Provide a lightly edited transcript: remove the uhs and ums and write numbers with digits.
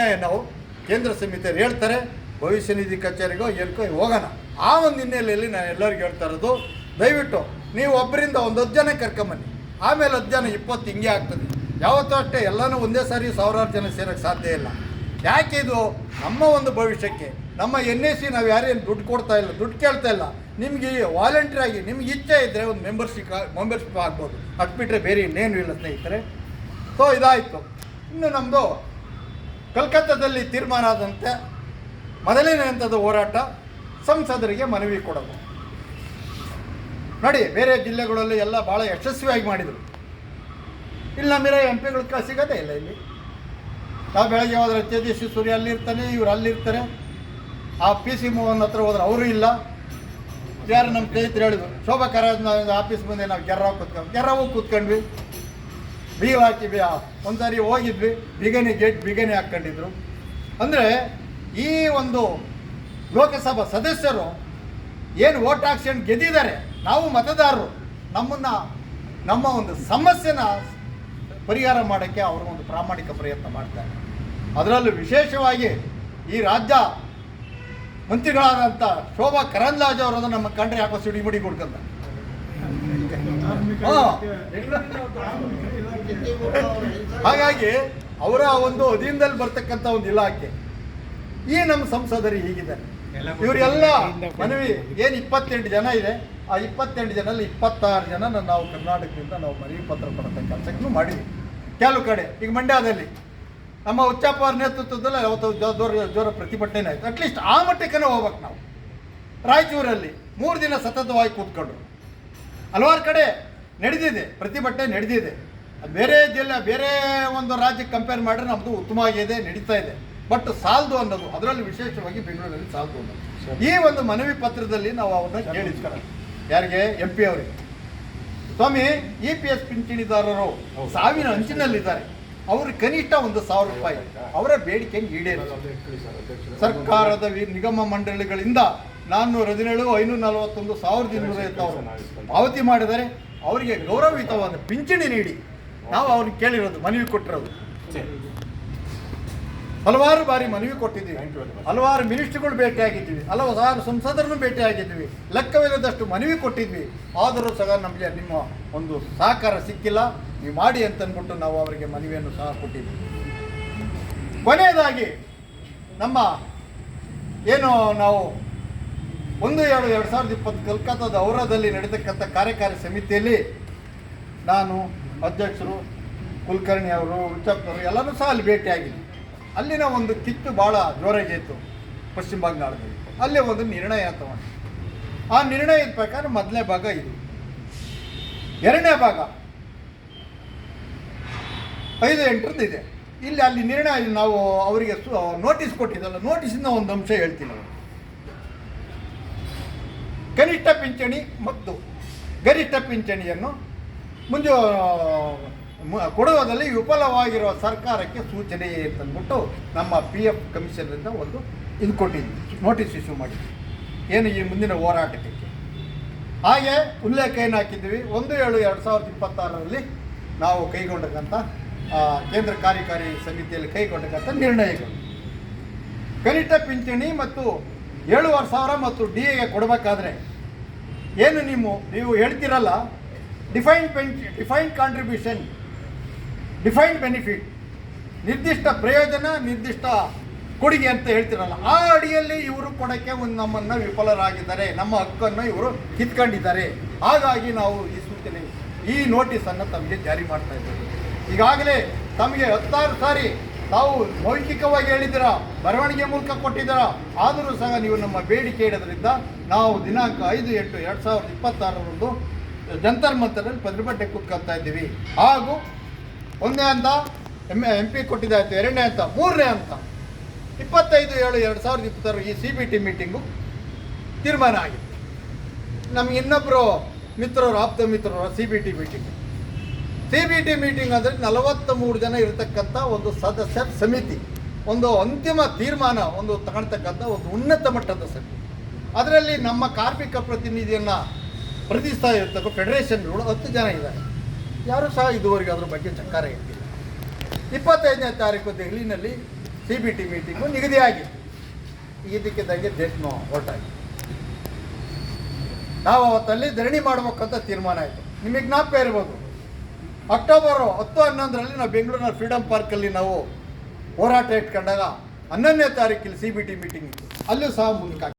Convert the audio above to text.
ನಾವು ಕೇಂದ್ರ ಸಮಿತಿಯರು ಹೇಳ್ತಾರೆ ಭವಿಷ್ಯ ನಿಧಿ ಕಚೇರಿಗೋ ಏನಕ್ಕೋ ಹೋಗೋಣ. ಆ ಒಂದು ಹಿನ್ನೆಲೆಯಲ್ಲಿ ನಾನು ಎಲ್ಲರಿಗೂ ಹೇಳ್ತಾ ಇರೋದು, ದಯವಿಟ್ಟು ನೀವು ಒಬ್ಬರಿಂದ ಒಂದು 10 ಜನ ಕರ್ಕೊಂಬನ್ನಿ, ಆಮೇಲೆ 10 ಜನ 20 ಹಿಂಗೆ ಆಗ್ತದೆ. ಯಾವತ್ತೂ ಅಷ್ಟೇ ಎಲ್ಲನೂ ಒಂದೇ ಸಾರಿ ಸಾವಿರಾರು ಜನ ಸೇರೋಕ್ಕೆ ಸಾಧ್ಯ ಇಲ್ಲ. ಯಾಕೆ ಇದು ನಮ್ಮ ಒಂದು ಭವಿಷ್ಯಕ್ಕೆ ನಮ್ಮ NAC ನಾವು ಯಾರೇನು ದುಡ್ಡು ಕೊಡ್ತಾ ಇಲ್ಲ, ದುಡ್ಡು ಕೇಳ್ತಾ ಇಲ್ಲ. ನಿಮಗೆ ವಾಲಂಟಿಯರ್ ಆಗಿ ನಿಮ್ಗೆ ಇಚ್ಛೆ ಇದ್ದರೆ ಒಂದು ಮೆಂಬರ್ಶಿಪ್ ಆಗ್ಬೋದು, ಅಷ್ಟು ಬಿಟ್ಟರೆ ಬೇರೆ ಇನ್ನೇನು ಇಲ್ಲ ಸ್ನೇಹಿತರೆ. ಸೊ ಇದಾಯಿತು. ಇನ್ನು ನಮ್ಮದು ಕಲ್ಕತ್ತಾದಲ್ಲಿ ತೀರ್ಮಾನ ಆದಂತೆ ಮೊದಲನೇ ಹಂತದ ಹೋರಾಟ ಸಂಸದರಿಗೆ ಮನವಿ ಕೊಡೋದು. ನೋಡಿ, ಬೇರೆ ಜಿಲ್ಲೆಗಳಲ್ಲಿ ಎಲ್ಲ ಭಾಳ ಯಶಸ್ವಿಯಾಗಿ ಮಾಡಿದರು. ಇಲ್ಲಿ ನಮ್ಮಿರೋ MP ಸಿಗೋದೇ ಇಲ್ಲ. ಇಲ್ಲಿ ನಾವು ಬೆಳಗ್ಗೆ ಹೋದ್ರೆ ತೇಜಸ್ವಿ ಸೂರ್ಯ ಅಲ್ಲಿರ್ತಾನೆ, ಇವ್ರು ಅಲ್ಲಿರ್ತಾರೆ. ಆ PC ಮೋಹನ್ ಹತ್ರ ಹೋದ್ರೆ ಅವರು ಇಲ್ಲ. ಯಾರು ನಮ್ಮ ಸ್ನೇಹಿತರು ಹೇಳಿದ್ರು, ಶೋಭಾ ಕರಾಜ್ ಆಫೀಸ್ ಮುಂದೆ ನಾವು ಗೆರ್ರಾವು ಕೂತ್ಕೊಂಡ್ವಿ, ಬೀಗ ಹಾಕಿದ್ವಿ. ಒಂದು ಸಾರಿ ಹೋಗಿದ್ವಿ, ಬಿಗನೆ ಹಾಕ್ಕೊಂಡಿದ್ರು. ಅಂದರೆ ಈ ಒಂದು ಲೋಕಸಭಾ ಸದಸ್ಯರು ಏನು ವೋಟ್ ಹಾಕ್ಸ್ಕೊಂಡು ಗೆದ್ದಿದ್ದಾರೆ, ನಾವು ಮತದಾರರು ನಮ್ಮ ಒಂದು ಸಮಸ್ಯೆನ ಪರಿಹಾರ ಮಾಡೋಕ್ಕೆ ಅವರು ಒಂದು ಪ್ರಾಮಾಣಿಕ ಪ್ರಯತ್ನ ಮಾಡ್ತಾರೆ. ಅದರಲ್ಲೂ ವಿಶೇಷವಾಗಿ ಈ ರಾಜ್ಯ ಮಂತ್ರಿಗಳಾದಂಥ ಶೋಭಾ ಕರಂದ್ಲಾಜೆ ಅವರನ್ನು ನಮ್ಮ ಕಂಡ್ರೆ ಯಾಕೋ ಸಿಡಿಮಿಡಿ ಕೊಡ್ಕೊಂಡ. ಹಾಗಾಗಿ ಅವರ ಒಂದು ಅಧೀನದಲ್ಲಿ ಬರ್ತಕ್ಕಂಥ ಒಂದು ಇಲಾಖೆ ಈ ನಮ್ಮ ಸಂಸದರು ಹೀಗಿದ್ದಾರೆ. ಇವರೆಲ್ಲ ಮನವಿ ಏನು 28 ಜನ ಇದೆ, ಆ 28 ಜನರಲ್ಲಿ 26 ಜನ ನಾವು ಕರ್ನಾಟಕದಿಂದ ನಾವು ಮನವಿ ಪತ್ರ ಕೊಡೋ ಕೆಲಸಕ್ಕೂ ಮಾಡಿದ್ವಿ. ಕೆಲವು ಕಡೆ ಈಗ ಮಂಡ್ಯದಲ್ಲಿ ನಮ್ಮ ಉಚ್ಚಪ್ಪ ಅವ್ರ ನೇತೃತ್ವದಲ್ಲಿ ಅವತ್ತು ಜೋರ ಪ್ರತಿಭಟನೆ ಆಯಿತು. ಅಟ್ಲೀಸ್ಟ್ ಆ ಮಟ್ಟಕ್ಕೆ ಹೋಗ್ಬೇಕು ನಾವು. ರಾಯಚೂರಲ್ಲಿ 3 ದಿನ ಸತತವಾಗಿ ಕೂತ್ಕೊಂಡ್ರು. ಹಲವಾರು ಕಡೆ ನಡೆದಿದೆ, ಪ್ರತಿಭಟನೆ ನಡೆದಿದೆ. ಬೇರೆ ಜಿಲ್ಲೆ ಬೇರೆ ಒಂದು ರಾಜ್ಯಕ್ಕೆ ಕಂಪೇರ್ ಮಾಡಿದ್ರೆ ನಮ್ಮದು ಉತ್ತಮವಾಗಿದೆ, ನಡೀತಾ ಇದೆ. ಬಟ್ ಸಾಲದು ಅನ್ನೋದು, ಅದರಲ್ಲಿ ವಿಶೇಷವಾಗಿ ಬೆಂಗಳೂರಲ್ಲಿ ಸಾಲದು ಅನ್ನೋದು. ಈ ಒಂದು ಮನವಿ ಪತ್ರದಲ್ಲಿ ನಾವು ಅವ್ರನ್ನ ಕೇಳಿಸ್ಕೊಳ್ಳೋಣ. ಯಾರಿಗೆ? MP ಅವರಿಗೆ. ಸ್ವಾಮಿ, EPS ಪಿಂಚಣಿದಾರರು ಸಾವಿನ ಅಂಚಿನಲ್ಲಿದ್ದಾರೆ. ಅವರು ಕನಿಷ್ಠ 1,000 ರೂಪಾಯಿ ಅವರ ಬೇಡಿಕೆ ಈಡೇರಿಸ ಸರ್ಕಾರದ ನಿಗಮ ಮಂಡಳಿಗಳಿಂದ 417, 541, 1250 ಅವರು ಪಾವತಿ ಮಾಡಿದರೆ ಅವರಿಗೆ ಗೌರವಯುತವಾದ ಪಿಂಚಣಿ ನೀಡಿ ನಾವು ಅವ್ರಿಗೆ ಕೇಳಿರೋದು, ಮನವಿ ಕೊಟ್ಟಿರೋದು. ಹಲವಾರು ಬಾರಿ ಮನವಿ ಕೊಟ್ಟಿದ್ದೀವಿ, ಹಲವಾರು ಮಿನಿಸ್ಟ್ರಿಗಳು ಭೇಟಿಯಾಗಿದ್ದೀವಿ, ಹಲವಾರು ಸಂಸದರನ್ನು ಭೇಟಿಯಾಗಿದ್ದೀವಿ, ಲೆಕ್ಕವಿಲ್ಲದಷ್ಟು ಮನವಿ ಕೊಟ್ಟಿದ್ವಿ. ಆದರೂ ಸಹ ನಮಗೆ ನಿಮ್ಮ ಒಂದು ಸಹಕಾರ ಸಿಕ್ಕಿಲ್ಲ. ನೀವು ಮಾಡಿ ಅಂತಂದ್ಬಿಟ್ಟು ನಾವು ಅವರಿಗೆ ಮನವಿಯನ್ನು ಸಹ ಕೊಟ್ಟಿದ್ವಿ. ಕೊನೆಯದಾಗಿ ನಮ್ಮ ಏನು ನಾವು 1/7/2020 ಕಲ್ಕತ್ತಾದ ಔರಾದಲ್ಲಿ ನಡೆತಕ್ಕಂಥ ಕಾರ್ಯಕಾರಿ ಸಮಿತಿಯಲ್ಲಿ ನಾನು, ಅಧ್ಯಕ್ಷರು, ಕುಲಕರ್ಣಿ ಅವರು, ಉಚ್ಚಪ್ಪನವರು ಎಲ್ಲರೂ ಸಹ ಅಲ್ಲಿ ಭೇಟಿಯಾಗಿದ್ವಿ. ಅಲ್ಲಿನ ಒಂದು ಕಿತ್ತು ಭಾಳ ಜೋರಾಗಿತ್ತು ಪಶ್ಚಿಮ ಬಂಗಾಳದಲ್ಲಿ. ಅಲ್ಲೇ ಒಂದು ನಿರ್ಣಯ ತಗೊಂಡು, ಆ ನಿರ್ಣಯದ ಪ್ರಕಾರ ಮೊದಲನೇ ಭಾಗ ಇದು, ಎರಡನೇ ಭಾಗ 5/8 ಇದೆ. ಅಲ್ಲಿ ನಿರ್ಣಯ ನಾವು ಅವರಿಗೆ ನೋಟಿಸ್ ಕೊಟ್ಟಿದ್ದಲ್ಲ, ನೋಟಿಸಿಂದ ಒಂದು ಅಂಶ ಹೇಳ್ತೀನಿ. ಅವರು ಕನಿಷ್ಠ ಪಿಂಚಣಿ ಮತ್ತು ಗರಿಷ್ಠ ಪಿಂಚಣಿಯನ್ನು ಮುಂದೆ ಕೊಡುವುದರಲ್ಲಿ ವಿಫಲವಾಗಿರುವ ಸರ್ಕಾರಕ್ಕೆ ಸೂಚನೆ ಅಂತಂದ್ಬಿಟ್ಟು ನಮ್ಮ PF ಕಮಿಷನರಿಂದ ಒಂದು ಇದು ಕೊಟ್ಟಿದ್ವಿ, ನೋಟಿಸ್ ಇಶ್ಯೂ ಮಾಡಿದ್ವಿ. ಏನು ಈ ಮುಂದಿನ ಹೋರಾಟಕ್ಕೆ ಹಾಗೆ ಉಲ್ಲೇಖ ಏನು ಹಾಕಿದ್ವಿ, 1/7/2026 ನಾವು ಕೈಗೊಂಡಕ್ಕಂಥ ಕೇಂದ್ರ ಕಾರ್ಯಕಾರಿ ಸಮಿತಿಯಲ್ಲಿ ಕೈಗೊಂಡಕ್ಕಂಥ ನಿರ್ಣಯಗಳು. ಕನಿಷ್ಠ ಪಿಂಚಣಿ ಮತ್ತು 7,500 ಮತ್ತು DAಗೆ ಕೊಡಬೇಕಾದ್ರೆ ಏನು ನೀವು ಹೇಳ್ತಿರಲ್ಲ, ಡಿಫೈನ್ಡ್ ಕಾಂಟ್ರಿಬ್ಯೂಷನ್, ಡಿಫೈನ್ಡ್ ಬೆನಿಫಿಟ್, ನಿರ್ದಿಷ್ಟ ಪ್ರಯೋಜನ, ನಿರ್ದಿಷ್ಟ ಕೊಡುಗೆ ಅಂತ ಹೇಳ್ತಿರಲ್ಲ, ಆ ಅಡಿಯಲ್ಲಿ ಇವರು ಕೊಡೋಕ್ಕೆ ನಮ್ಮನ್ನು ವಿಫಲರಾಗಿದ್ದಾರೆ, ನಮ್ಮ ಹಕ್ಕನ್ನು ಇವರು ಕಿತ್ಕೊಂಡಿದ್ದಾರೆ. ಹಾಗಾಗಿ ನಾವು ಈ ಸೂಚನೆ, ಈ ನೋಟಿಸನ್ನು ತಮಗೆ ಜಾರಿ ಮಾಡ್ತಾ ಇದ್ದೇವೆ. ಈಗಾಗಲೇ ತಮಗೆ 16 ಸಾರಿ ತಾವು ಮೌಖಿಕವಾಗಿ ಹೇಳಿದ್ದೀರಾ, ಬರವಣಿಗೆ ಮೂಲಕ ಕೊಟ್ಟಿದ್ದೀರಾ. ಆದರೂ ಸಹ ನೀವು ನಮ್ಮ ಬೇಡಿಕೆ ಇಡೋದ್ರಿಂದ ನಾವು ದಿನಾಂಕ 5/8/2026 ಜಂತರ್ ಮಂತರಲ್ಲಿ ಪ್ರತಿಭಟನೆ ಕೂತ್ಕೊಳ್ತಾ ಇದ್ದೀವಿ. ಹಾಗೂ 1ನೇ ಹಂತ MP ಕೊಟ್ಟಿದ್ದಾಯಿತು, 2ನೇ ಹಂತ, 3ನೇ ಹಂತ 25/7/2026 ಈ CBT ಮೀಟಿಂಗು ತೀರ್ಮಾನ ಆಗಿದೆ. ನಮ್ಗೆ ಇನ್ನೊಬ್ಬರು ಮಿತ್ರರು, ಆಪ್ತ ಮಿತ್ರರು CBT ಮೀಟಿಂಗ್ ಅಂದರೆ 43 ಜನ ಇರತಕ್ಕಂಥ ಒಂದು ಸದಸ್ಯರ ಸಮಿತಿ, ಒಂದು ಅಂತಿಮ ತೀರ್ಮಾನ ಒಂದು ತಗೊಳ್ತಕ್ಕಂಥ ಒಂದು ಉನ್ನತ ಮಟ್ಟದ ಸಮಿತಿ. ಅದರಲ್ಲಿ ನಮ್ಮ ಕಾರ್ಮಿಕ ಪ್ರತಿನಿಧಿಯನ್ನು ಪ್ರತಿಸ್ತಾ ಇರ್ತಕ್ಕ ಫೆಡರೇಷನ್ಗಳು 10 ಜನ ಇದ್ದಾರೆ. ಯಾರೂ ಸಹ ಇದುವರೆಗೆ ಅದ್ರ ಬಗ್ಗೆ ಚಕ್ಕಾರ ಇಟ್ಟಿಲ್ಲ. 25ನೇ ತಾರೀಕು ದೆಹಲಿನಲ್ಲಿ CBT ಮೀಟಿಂಗು ನಿಗದಿಯಾಗಿತ್ತು. ಇದಕ್ಕಿದ್ದಂಗೆ ಡೇಟ್ನು ಹೊರಟಾಗಿ ನಾವು ಅವತ್ತಲ್ಲಿ ಧರಣಿ ಮಾಡ್ಬೇಕಂತ ತೀರ್ಮಾನ ಆಯಿತು. ನಿಮಗೆ ಜ್ಞಾಪಕ ಇರ್ಬೋದು, ಅಕ್ಟೋಬರ್ 10-11ರಲ್ಲಿ ನಾವು ಬೆಂಗಳೂರಿನ ಫ್ರೀಡಮ್ ಪಾರ್ಕಲ್ಲಿ ನಾವು ಹೋರಾಟ ಇಟ್ಕೊಂಡಾಗ 11ನೇ ತಾರೀಕಿಲ್ಲಿ CBT ಮೀಟಿಂಗ್ ಇತ್ತು. ಅಲ್ಲೂ ಸಹ ಮುಂದಕ್ಕೆ